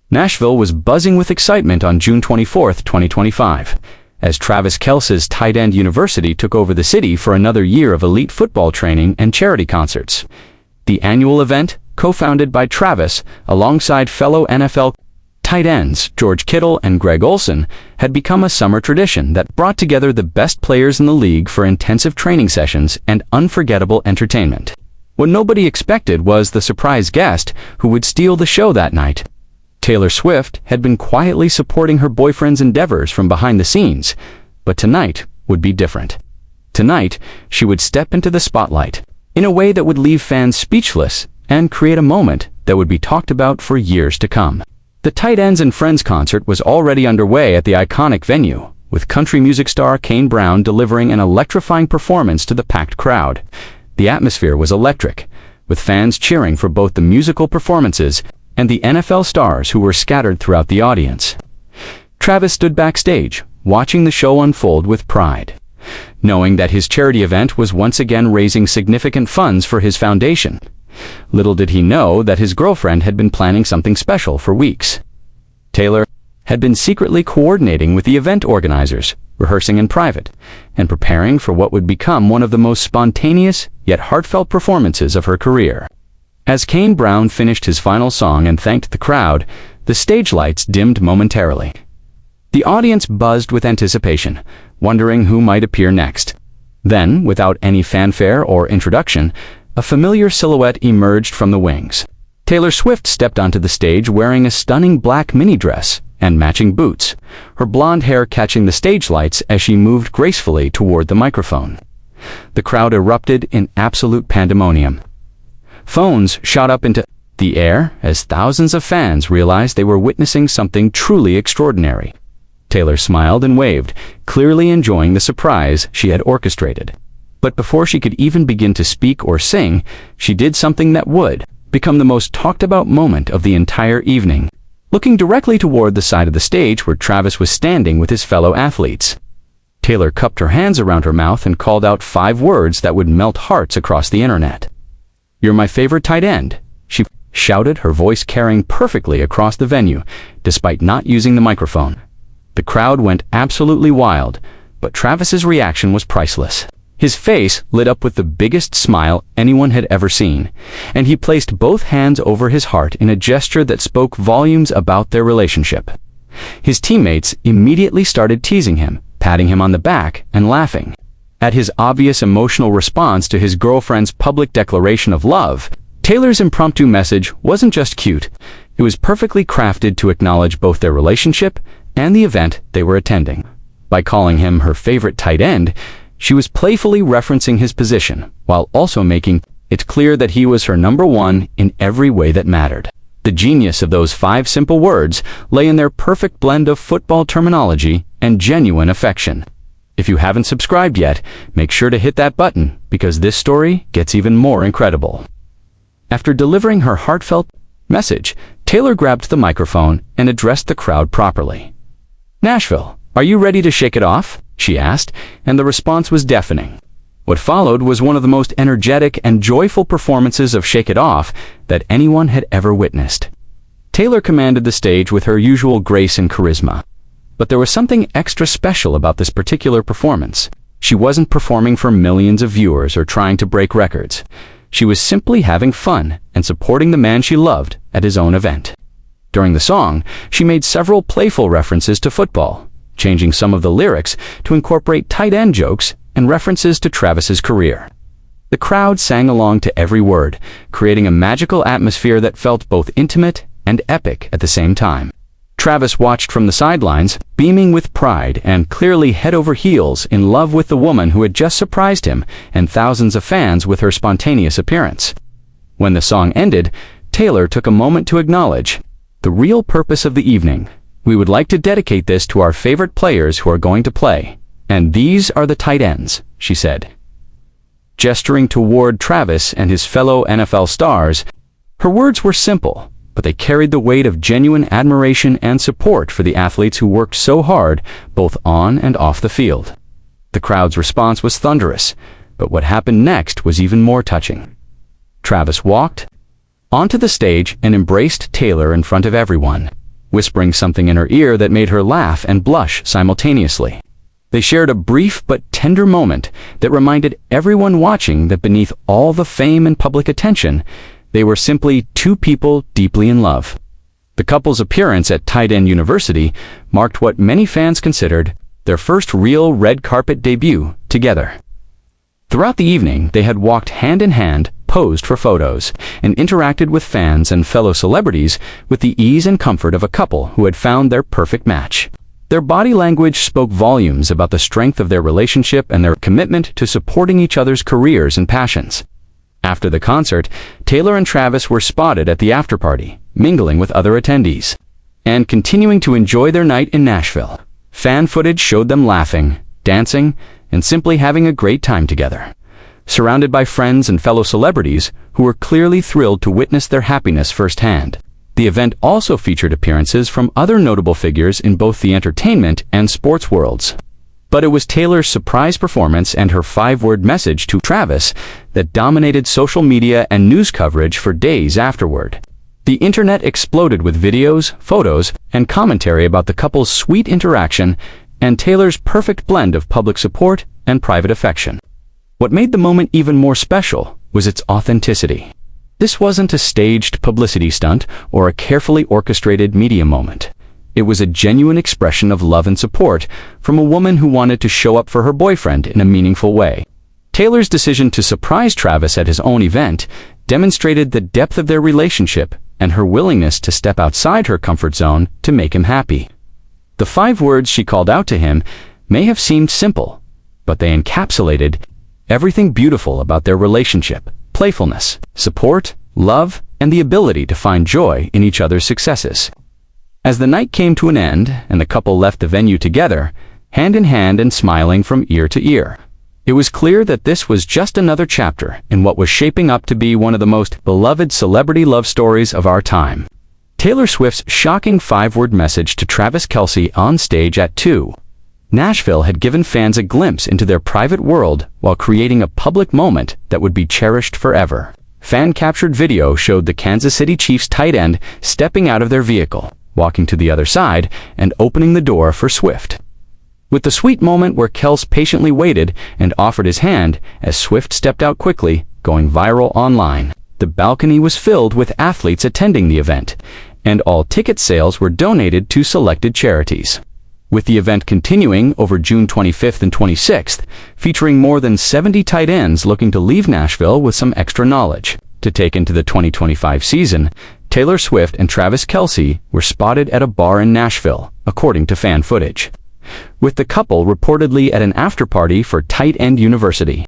Nashville was buzzing with excitement on June 24, 2025, as Travis Kelce's tight end university took over the city for another year of elite football training and charity concerts. The annual event, co-founded by Travis alongside fellow NFL tight ends George Kittle and Greg Olsen, had become a summer tradition that brought together the best players in the league for intensive training sessions and unforgettable entertainment. What nobody expected was the surprise guest who would steal the show that night. Taylor Swift had been quietly supporting her boyfriend's endeavors from behind the scenes, but tonight would be different. Tonight, she would step into the spotlight in a way that would leave fans speechless and create a moment that would be talked about for years to come. The Tight Ends and Friends concert was already underway at the iconic venue, with country music star Kane Brown delivering an electrifying performance to the packed crowd. The atmosphere was electric, with fans cheering for both the musical performances and the NFL stars who were scattered throughout the audience. Travis stood backstage, watching the show unfold with pride, knowing that his charity event was once again raising significant funds for his foundation. Little did he know that his girlfriend had been planning something special for weeks. Taylor had been secretly coordinating with the event organizers, rehearsing in private, and preparing for what would become one of the most spontaneous yet heartfelt performances of her career. As Kane Brown finished his final song and thanked the crowd, the stage lights dimmed momentarily. The audience buzzed with anticipation, wondering who might appear next. Then, without any fanfare or introduction, a familiar silhouette emerged from the wings. Taylor Swift stepped onto the stage wearing a stunning black mini dress and matching boots, her blonde hair catching the stage lights as she moved gracefully toward the microphone. The crowd erupted in absolute pandemonium. Phones shot up into the air as thousands of fans realized they were witnessing something truly extraordinary. Taylor smiled and waved, clearly enjoying the surprise she had orchestrated. But before she could even begin to speak or sing, she did something that would become the most talked-about moment of the entire evening, looking directly toward the side of the stage where Travis was standing with his fellow athletes. Taylor cupped her hands around her mouth and called out 5 words that would melt hearts across the internet. "You're my favorite tight end," she shouted, her voice carrying perfectly across the venue, despite not using the microphone. The crowd went absolutely wild, but Travis's reaction was priceless. His face lit up with the biggest smile anyone had ever seen, and he placed both hands over his heart in a gesture that spoke volumes about their relationship. His teammates immediately started teasing him, patting him on the back, and laughing. At his obvious emotional response to his girlfriend's public declaration of love, Taylor's impromptu message wasn't just cute, it was perfectly crafted to acknowledge both their relationship and the event they were attending. By calling him her favorite tight end, she was playfully referencing his position, while also making it clear that he was her number one in every way that mattered. The genius of those 5 simple words lay in their perfect blend of football terminology and genuine affection. If you haven't subscribed yet, make sure to hit that button, because this story gets even more incredible. After delivering her heartfelt message, Taylor grabbed the microphone and addressed the crowd properly. "Nashville, are you ready to shake it off?" she asked, and the response was deafening. What followed was one of the most energetic and joyful performances of Shake It Off that anyone had ever witnessed. Taylor commanded the stage with her usual grace and charisma. But there was something extra special about this particular performance. She wasn't performing for millions of viewers or trying to break records. She was simply having fun and supporting the man she loved at his own event. During the song, she made several playful references to football, changing some of the lyrics to incorporate tight end jokes and references to Travis's career. The crowd sang along to every word, creating a magical atmosphere that felt both intimate and epic at the same time. Travis watched from the sidelines, beaming with pride and clearly head over heels in love with the woman who had just surprised him and thousands of fans with her spontaneous appearance. When the song ended, Taylor took a moment to acknowledge the real purpose of the evening. "We would like to dedicate this to our favorite players who are going to play, and these are the tight ends," she said. Gesturing toward Travis and his fellow NFL stars, her words were simple, but they carried the weight of genuine admiration and support for the athletes who worked so hard, both on and off the field. The crowd's response was thunderous, but what happened next was even more touching. Travis walked onto the stage and embraced Taylor in front of everyone. whispering something in her ear that made her laugh and blush simultaneously. They shared a brief but tender moment that reminded everyone watching that beneath all the fame and public attention, they were simply two people deeply in love. The couple's appearance at TEU University marked what many fans considered their first real red carpet debut together. Throughout the evening, they had walked hand in hand, posed for photos, and interacted with fans and fellow celebrities with the ease and comfort of a couple who had found their perfect match. Their body language spoke volumes about the strength of their relationship and their commitment to supporting each other's careers and passions. After the concert, Taylor and Travis were spotted at the after-party, mingling with other attendees, and continuing to enjoy their night in Nashville. Fan footage showed them laughing, dancing, and simply having a great time together, surrounded by friends and fellow celebrities who were clearly thrilled to witness their happiness firsthand. The event also featured appearances from other notable figures in both the entertainment and sports worlds. But it was Taylor's surprise performance and her 5-word message to Travis that dominated social media and news coverage for days afterward. The internet exploded with videos, photos, and commentary about the couple's sweet interaction and Taylor's perfect blend of public support and private affection. What made the moment even more special was its authenticity. This wasn't a staged publicity stunt or a carefully orchestrated media moment. It was a genuine expression of love and support from a woman who wanted to show up for her boyfriend in a meaningful way. Taylor's decision to surprise Travis at his own event demonstrated the depth of their relationship and her willingness to step outside her comfort zone to make him happy. The 5 words she called out to him may have seemed simple, but they encapsulated everything beautiful about their relationship: playfulness, support, love, and the ability to find joy in each other's successes. As the night came to an end and the couple left the venue together, hand in hand and smiling from ear to ear, it was clear that this was just another chapter in what was shaping up to be one of the most beloved celebrity love stories of our time. Taylor Swift's shocking 5-word message to Travis Kelce on stage at TEU Nashville had given fans a glimpse into their private world while creating a public moment that would be cherished forever. Fan-captured video showed the Kansas City Chiefs tight end stepping out of their vehicle, walking to the other side, and opening the door for Swift. With the sweet moment where Kelce patiently waited and offered his hand as Swift stepped out quickly, going viral online. The balcony was filled with athletes attending the event, and all ticket sales were donated to selected charities. With the event continuing over June 25th and 26th, featuring more than 70 tight ends looking to leave Nashville with some extra knowledge to take into the 2025 season, Taylor Swift and Travis Kelce were spotted at a bar in Nashville, according to fan footage, with the couple reportedly at an after-party for TEU University.